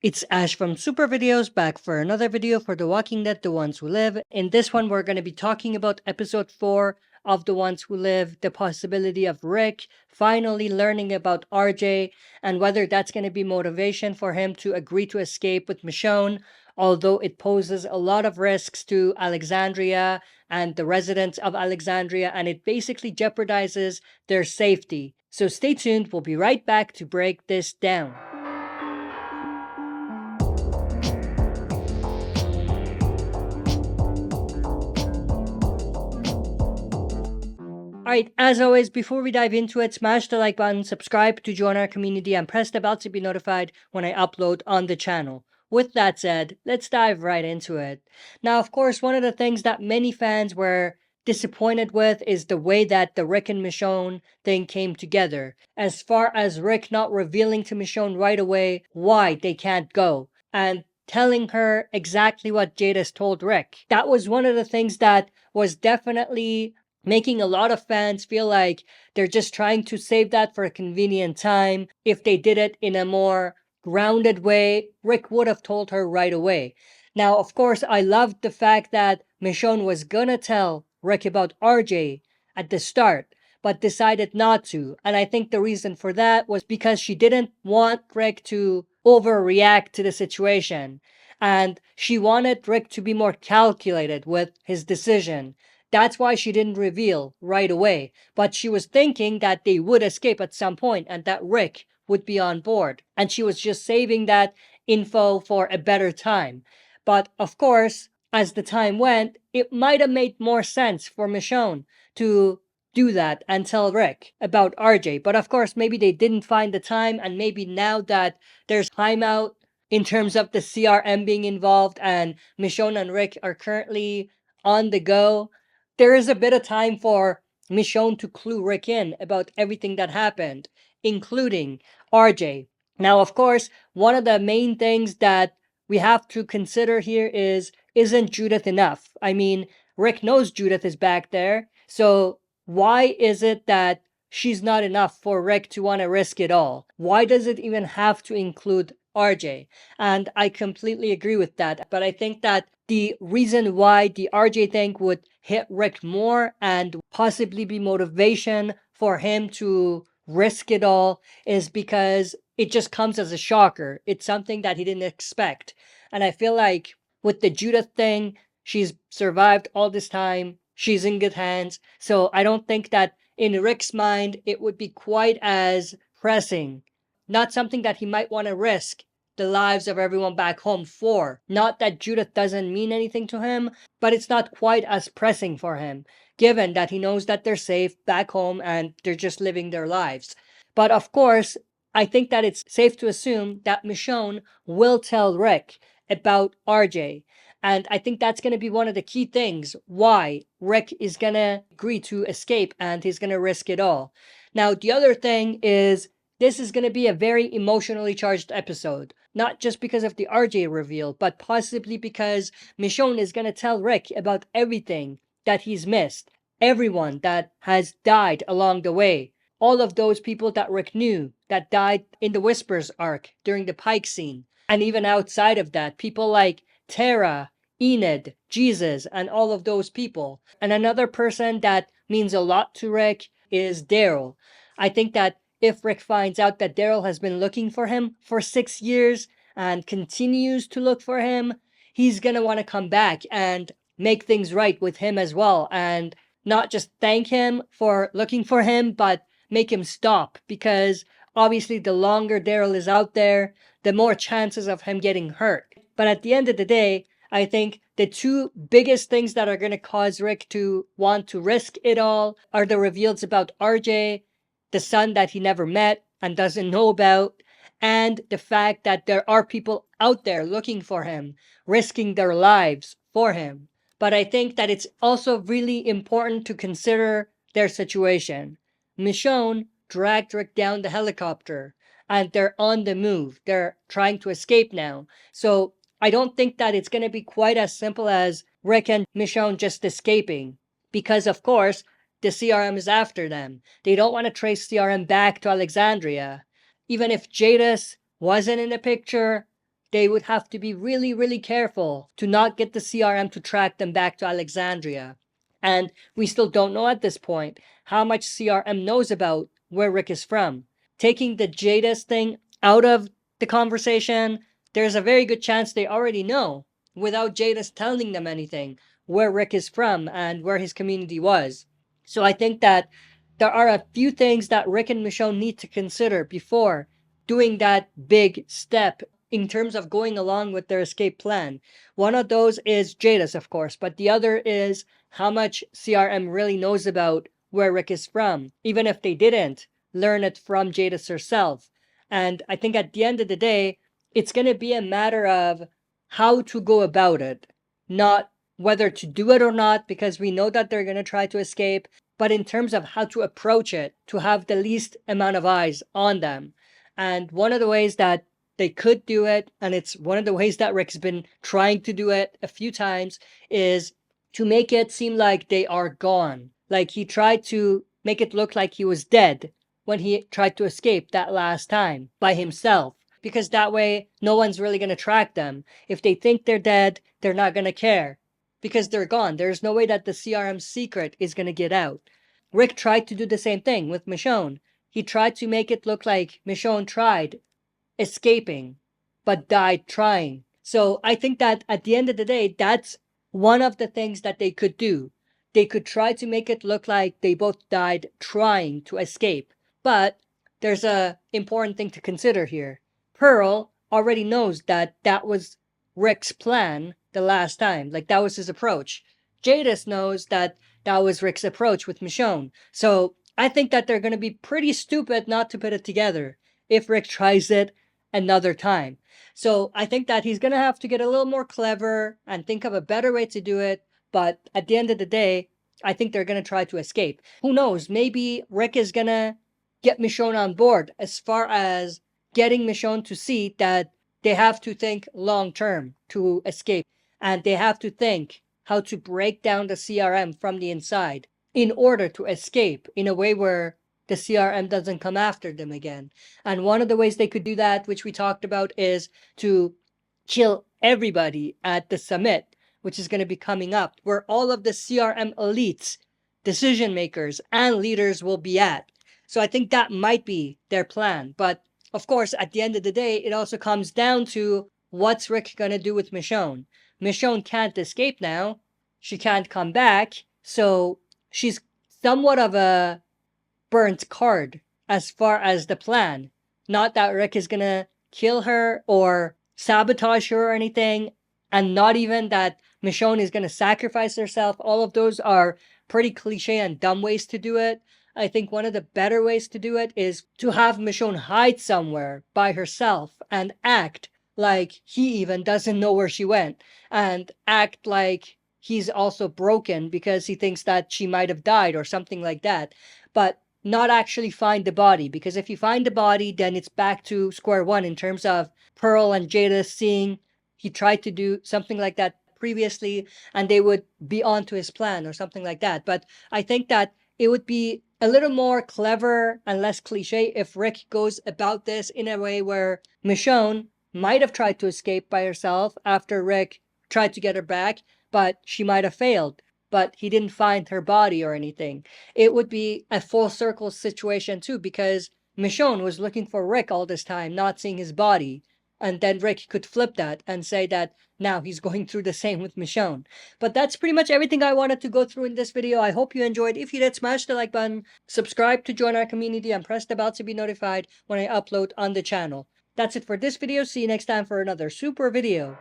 It's Ash from SuperVideos back for another video for The Walking Dead The Ones Who Live. In this one, we're going to be talking about episode 4 of The Ones Who Live, the possibility of Rick finally learning about RJ and whether that's going to be motivation for him to agree to escape with Michonne, although it poses a lot of risks to Alexandria and the residents of Alexandria, and it basically jeopardizes their safety. So stay tuned, we'll be right back to break this down. Alright, as always, before we dive into it, smash the like button, subscribe to join our community, and press the bell to be notified when I upload on the channel. With that said, let's dive right into it. Now, of course, one of the things that many fans were disappointed with is the way that the Rick and Michonne thing came together. As far as Rick not revealing to Michonne right away why they can't go, and telling her exactly what Jada's told Rick. That was one of the things that was definitely making a lot of fans feel like they're just trying to save that for a convenient time. If they did it in a more grounded way, Rick would have told her right away. Now, of course, I loved the fact that Michonne was gonna tell Rick about RJ at the start, but decided not to. And I think the reason for that was because she didn't want Rick to overreact to the situation. And she wanted Rick to be more calculated with his decision. That's why she didn't reveal right away. But she was thinking that they would escape at some point and that Rick would be on board. And she was just saving that info for a better time. But of course, as the time went, it might have made more sense for Michonne to do that and tell Rick about RJ. But of course, maybe they didn't find the time, and maybe now that there's timeout in terms of the CRM being involved and Michonne and Rick are currently on the go, there is a bit of time for Michonne to clue Rick in about everything that happened, including RJ. Now, of course, one of the main things that we have to consider here is, isn't Judith enough? I mean, Rick knows Judith is back there, so why is it that she's not enough for Rick to want to risk it all? Why does it even have to include RJ? And I completely agree with that, but I think that the reason why the RJ thing would hit Rick more and possibly be motivation for him to risk it all is because it just comes as a shocker. It's something that he didn't expect. And I feel like with the Judith thing, she's survived all this time. She's in good hands. So I don't think that in Rick's mind, it would be quite as pressing. Not something that he might want to risk the lives of everyone back home for. Not that Judith doesn't mean anything to him, but it's not quite as pressing for him, given that he knows that they're safe back home and they're just living their lives. But of course, I think that it's safe to assume that Michonne will tell Rick about RJ. And I think that's going to be one of the key things why Rick is going to agree to escape and he's going to risk it all. Now, the other thing is this is going to be a very emotionally charged episode. Not just because of the RJ reveal, but possibly because Michonne is going to tell Rick about everything that he's missed. Everyone that has died along the way. All of those people that Rick knew that died in the Whispers arc during the Pike scene. And even outside of that, people like Tara, Enid, Jesus, and all of those people. And another person that means a lot to Rick is Daryl. I think that if Rick finds out that Daryl has been looking for him for 6 years and continues to look for him, he's gonna want to come back and make things right with him as well. And not just thank him for looking for him, but make him stop. Because obviously the longer Daryl is out there, the more chances of him getting hurt. But at the end of the day, I think the two biggest things that are going to cause Rick to want to risk it all are the reveals about RJ, the son that he never met and doesn't know about, and the fact that there are people out there looking for him, risking their lives for him. But I think that it's also really important to consider their situation. Michonne dragged Rick down the helicopter, and they're on the move. They're trying to escape now. So I don't think that it's going to be quite as simple as Rick and Michonne just escaping. Because, of course, the CRM is after them. They don't want to trace CRM back to Alexandria. Even if Jadis wasn't in the picture, they would have to be really, really careful to not get the CRM to track them back to Alexandria. And we still don't know at this point how much CRM knows about where Rick is from. Taking the Jadis thing out of the conversation, there's a very good chance they already know, without Jadis telling them anything, where Rick is from and where his community was. So I think that there are a few things that Rick and Michonne need to consider before doing that big step in terms of going along with their escape plan. One of those is Jadis, of course, but the other is how much CRM really knows about where Rick is from, even if they didn't learn it from Jadis herself. And I think at the end of the day, it's going to be a matter of how to go about it, not whether to do it or not, because we know that they're going to try to escape, but in terms of how to approach it, to have the least amount of eyes on them. And one of the ways that they could do it, and it's one of the ways that Rick's been trying to do it a few times, is to make it seem like they are gone. Like he tried to make it look like he was dead when he tried to escape that last time by himself. Because that way, no one's really going to track them. If they think they're dead, they're not going to care. Because they're gone. There's no way that the CRM secret is going to get out. Rick tried to do the same thing with Michonne. He tried to make it look like Michonne tried escaping, but died trying. So I think that at the end of the day, that's one of the things that they could do. They could try to make it look like they both died trying to escape. But there's a important thing to consider here. Pearl already knows that that was Rick's plan the last time. Like, that was his approach. Jadis knows that that was Rick's approach with Michonne. So I think that they're going to be pretty stupid not to put it together if Rick tries it another time. So I think that he's going to have to get a little more clever and think of a better way to do it. But at the end of the day, I think they're going to try to escape. Who knows? Maybe Rick is going to get Michonne on board as far as getting Michonne to see that they have to think long term to escape. And they have to think how to break down the CRM from the inside in order to escape in a way where the CRM doesn't come after them again. And one of the ways they could do that, which we talked about, is to kill everybody at the summit, which is going to be coming up, where all of the CRM elites, decision makers, and leaders will be at. So I think that might be their plan. But of course, at the end of the day, it also comes down to what's Rick going to do with Michonne. Michonne can't escape now. She can't come back. So she's somewhat of a burnt card as far as the plan. Not that Rick is going to kill her or sabotage her or anything, and not even that Michonne is going to sacrifice herself. All of those are pretty cliche and dumb ways to do it. I think one of the better ways to do it is to have Michonne hide somewhere by herself and act like he even doesn't know where she went, and act like he's also broken because he thinks that she might have died or something like that. But not actually find the body, because if you find the body, then it's back to square one in terms of Pearl and Jadis seeing he tried to do something like that previously, and they would be onto his plan or something like that. But I think that it would be a little more clever and less cliche if Rick goes about this in a way where Michonne might have tried to escape by herself after Rick tried to get her back, but she might have failed. But he didn't find her body or anything. It would be a full circle situation too, because Michonne was looking for Rick all this time, not seeing his body. And then Rick could flip that and say that now he's going through the same with Michonne. But that's pretty much everything I wanted to go through in this video. I hope you enjoyed. If you did, smash the like button, subscribe to join our community, and press the bell to be notified when I upload on the channel. That's it for this video. See you next time for another super video.